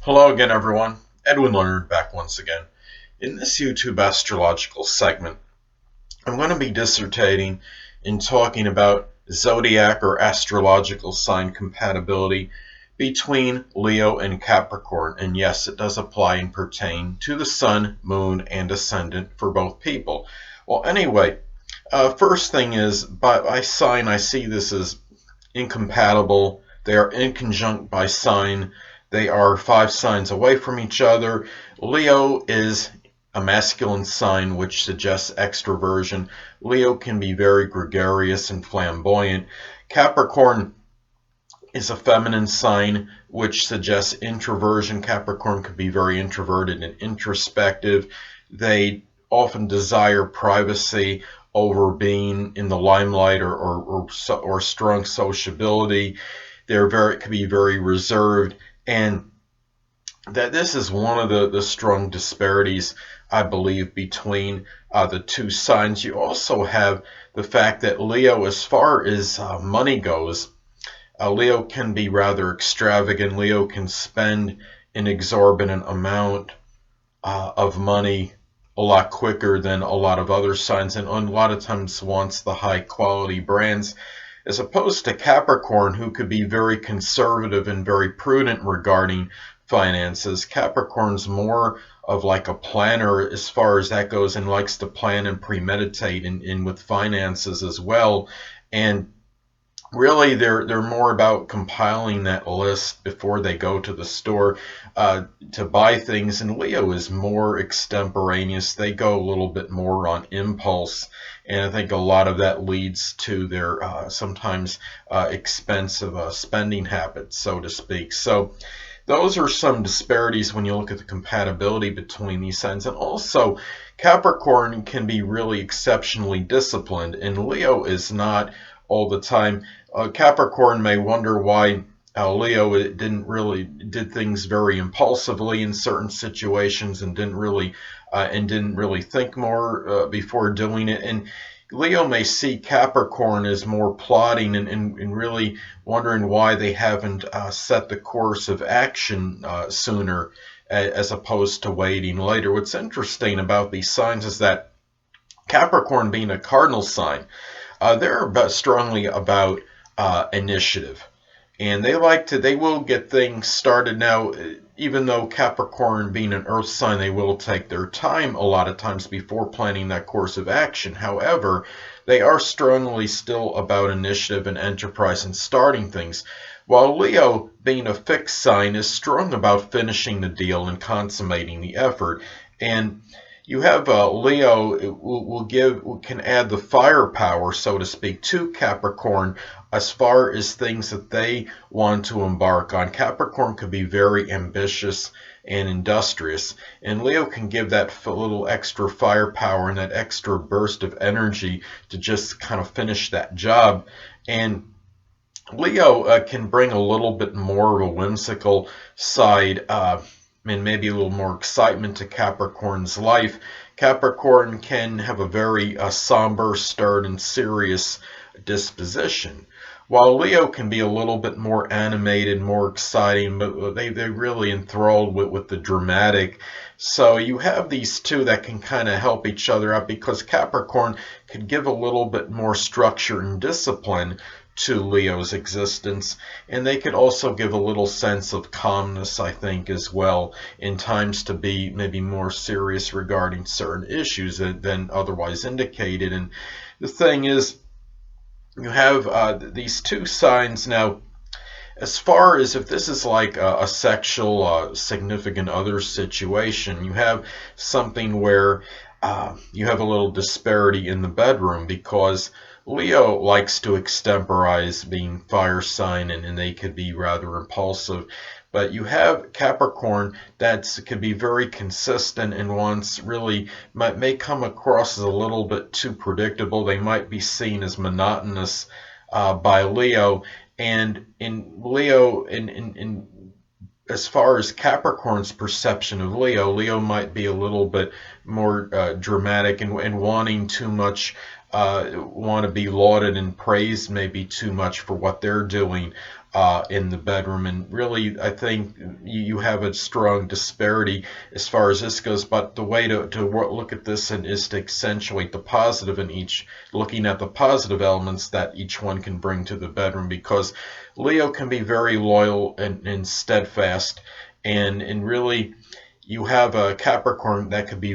Hello again, everyone. Edwin Leonard back once again. In this YouTube astrological segment, I'm going to be dissertating and talking about zodiac or astrological sign compatibility between Leo and Capricorn. And yes, it does apply and pertain to the sun, moon, and ascendant for both people. Well, anyway, first thing is by sign, I see this as incompatible. They are inconjunct by sign. They are 5 signs away from each other. Leo is a masculine sign, which suggests extroversion. Leo can be very gregarious and flamboyant. Capricorn is a feminine sign, which suggests introversion. Capricorn could be very introverted and introspective. They often desire privacy over being in the limelight or strong sociability. Could be very reserved, and that this is one of the strong disparities, I believe, between the two signs. You also have the fact that Leo, as far as money goes, Leo can be rather extravagant. Leo can spend an exorbitant amount of money a lot quicker than a lot of other signs, and a lot of times wants the high quality brands, as opposed to Capricorn, who could be very conservative and very prudent regarding finances. Capricorn's more of like a planner as far as that goes, and likes to plan and premeditate and with finances as well. And really, they're more about compiling that list before they go to the store to buy things. And Leo is more extemporaneous. They go a little bit more on impulse, and I think a lot of that leads to their sometimes expensive spending habits, so to speak. So those are some disparities when you look at the compatibility between these signs. And also, Capricorn can be really exceptionally disciplined, and Leo is not all the time. Capricorn may wonder why Leo did things very impulsively in certain situations and didn't really think more before doing it. And Leo may see Capricorn as more plotting and really wondering why they haven't set the course of action sooner, as opposed to waiting later. What's interesting about these signs is that Capricorn, being a cardinal sign, they're strongly about initiative, and they will get things started. Now, even though Capricorn, being an earth sign, they will take their time a lot of times before planning that course of action. However, they are strongly still about initiative and enterprise and starting things, while Leo, being a fixed sign, is strong about finishing the deal and consummating the effort. And you have Leo can add the firepower, so to speak, to Capricorn as far as things that they want to embark on. Capricorn could be very ambitious and industrious, and Leo can give that little extra firepower and that extra burst of energy to just kind of finish that job. And Leo can bring a little bit more of a whimsical side, and maybe a little more excitement to Capricorn's life. Capricorn can have a very somber, stern, and serious disposition, while Leo can be a little bit more animated, more exciting, but they're really enthralled with the dramatic. So you have these two that can kind of help each other out, because Capricorn could give a little bit more structure and discipline to Leo's existence, and they could also give a little sense of calmness, I think, as well, in times to be maybe more serious regarding certain issues than otherwise indicated. And the thing is, you have these two signs. Now, as far as if this is like a sexual significant other situation, you have something where you have a little disparity in the bedroom, because Leo likes to extemporize, being fire sign, and they could be rather impulsive. But you have Capricorn that could be very consistent and may come across as a little bit too predictable. They might be seen as monotonous by Leo. And in Leo, as far as Capricorn's perception of Leo might be a little bit more dramatic and wanting too much, want to be lauded and praised maybe too much for what they're doing. in the bedroom. And really, I think you have a strong disparity as far as this goes. But the way to look at this is to accentuate the positive in each, looking at the positive elements that each one can bring to the bedroom, because Leo can be very loyal and steadfast, and really you have a Capricorn that could be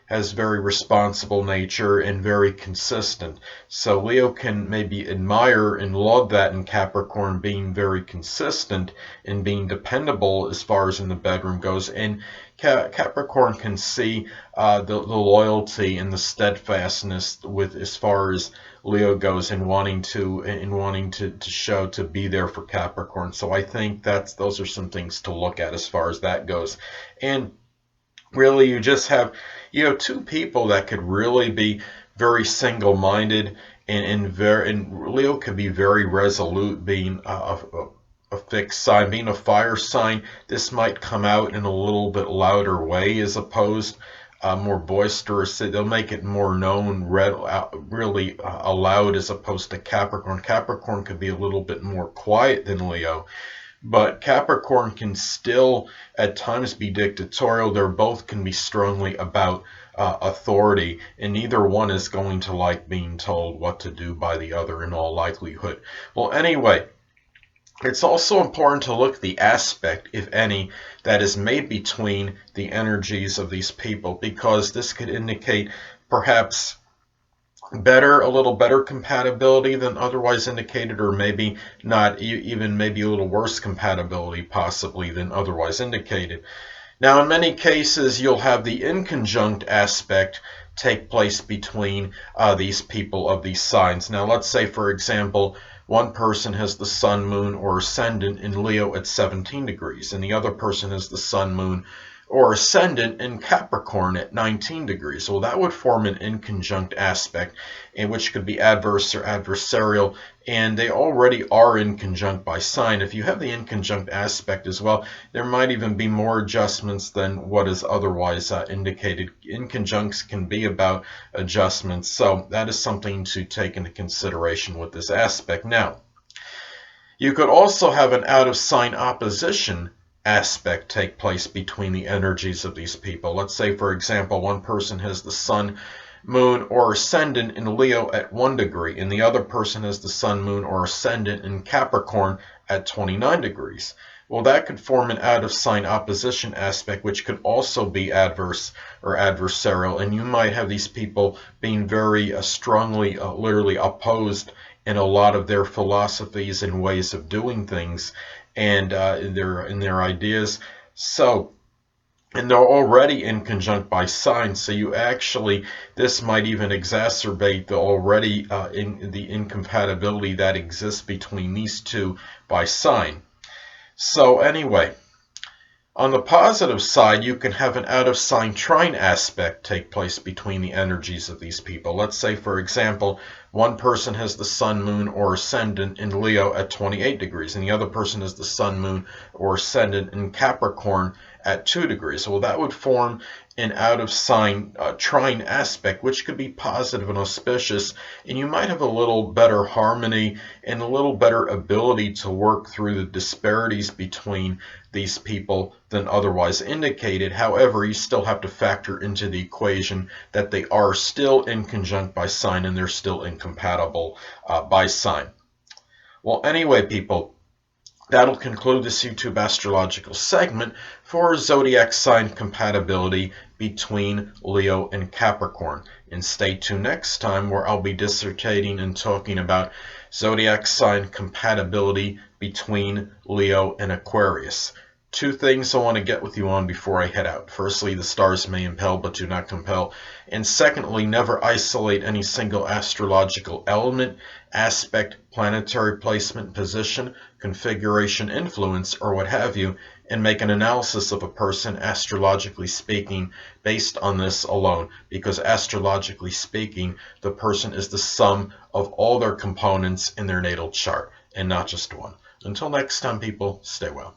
has very responsible nature and very consistent. So Leo can maybe admire and love that in Capricorn, being very consistent and being dependable as far as in the bedroom goes. And Capricorn can see the loyalty and the steadfastness with as far as Leo goes, and wanting to show to be there for Capricorn. So I think those are some things to look at as far as that goes. And really, you just have two people that could really be very single-minded, and Leo could be very resolute, being a fixed sign, being a fire sign. This might come out in a little bit louder way as opposed more boisterous. They'll make it more known, really aloud, as opposed to Capricorn. Capricorn could be a little bit more quiet than Leo, but Capricorn can still at times be dictatorial. They both can be strongly about authority, and neither one is going to like being told what to do by the other in all likelihood. Well, anyway, it's also important to look at the aspect, if any, that is made between the energies of these people, because this could indicate perhaps a little better compatibility than otherwise indicated, or maybe not, even maybe a little worse compatibility possibly than otherwise indicated. Now, in many cases, you'll have the inconjunct aspect take place between these people of these signs. Now, let's say, for example, one person has the sun, moon, or ascendant in Leo at 17 degrees, and the other person has the sun, moon, or ascendant in Capricorn at 19 degrees. Well, that would form an inconjunct aspect, in which could be adverse or adversarial, and they already are inconjunct by sign. If you have the inconjunct aspect as well, there might even be more adjustments than what is otherwise indicated. Inconjuncts can be about adjustments, so that is something to take into consideration with this aspect. Now, you could also have an out-of-sign opposition aspect take place between the energies of these people. Let's say, for example, one person has the sun, moon, or ascendant in Leo at 1 degree, and the other person has the sun, moon, or ascendant in Capricorn at 29 degrees. Well, that could form an out-of-sign opposition aspect, which could also be adverse or adversarial, and you might have these people being very strongly, literally opposed in a lot of their philosophies and ways of doing things, and in their ideas. So, and they're already inconjunct by sign, so this might even exacerbate the already the incompatibility that exists between these two by sign. So anyway, on the positive side, you can have an out-of-sign trine aspect take place between the energies of these people. Let's say, for example, one person has the sun, moon, or ascendant in Leo at 28 degrees, and the other person has the sun, moon, or ascendant in Capricorn at 2 degrees. Well, that would form an out-of-sign trine aspect, which could be positive and auspicious, and you might have a little better harmony and a little better ability to work through the disparities between these people than otherwise indicated. However, you still have to factor into the equation that they are still inconjunct by sign and they're still incompatible by sign. Well, anyway, people, that'll conclude this YouTube astrological segment for zodiac sign compatibility between Leo and Capricorn. And stay tuned next time, where I'll be dissertating and talking about zodiac sign compatibility between Leo and Aquarius. Two things I want to get with you on before I head out. Firstly, the stars may impel but do not compel. And secondly, never isolate any single astrological element, aspect, planetary placement, position, configuration, influence, or what have you, and make an analysis of a person, astrologically speaking, based on this alone. Because astrologically speaking, the person is the sum of all their components in their natal chart, and not just one. Until next time, people, stay well.